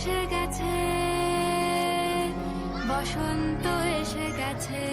এসে গেছে, বসন্ত এসে গেছে।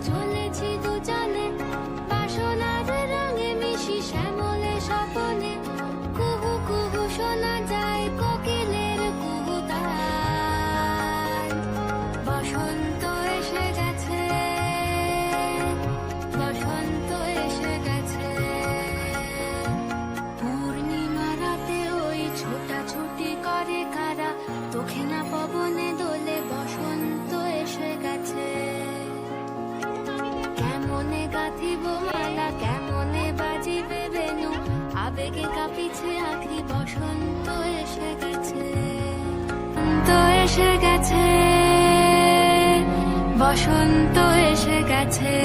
চলেছি দুজনে বাসনার রঙে মিশি শ্যামলে স্বপনে, কুহু কুহু শোনা যায় কোকিলের কুহুতান। বসন্ত এসে গেছে, বসন্ত এসে গেছে। পূর্ণিমা রাতে ওই ছোটাছুটি করে কারা, দক্ষিণা পবনে দোলে বসন্ত এসে গেছে। কেমনে গাঁথিব মালা, কেমনে বাজিবে বেনু, আবেগে কাঁপিছে আখি, বসন্ত এসে গেছে। বসন্ত এসে গেছে, বসন্ত এসে গেছে।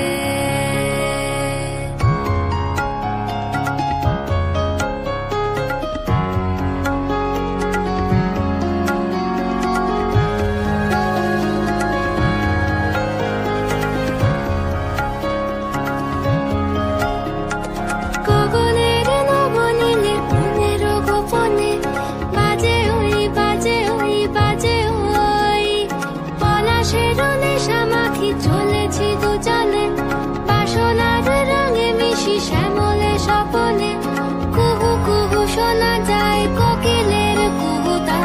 চলেছি দুজনে বাসনার রঙে মিশি শ্যামলে স্বপনে, কুহু কুহু শোনা যায় কোকিলের কুহুতান।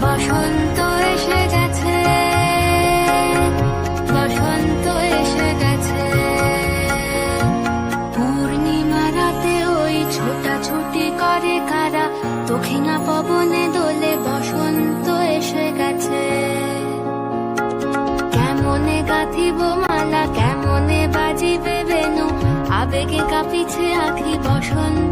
বসন্ত এসে গেছে, বসন্ত এসে গেছে। পূর্ণিমা রাতে ওই ছোটাছুটি করে কারা, দক্ষিণা পবনে দোলে বসন্ত এসে গেছে। কেমনে গাঁথিব মালা, কেমনে বাজিবে বেনু, আবেগে কাঁপিছে আখি, বসন্ত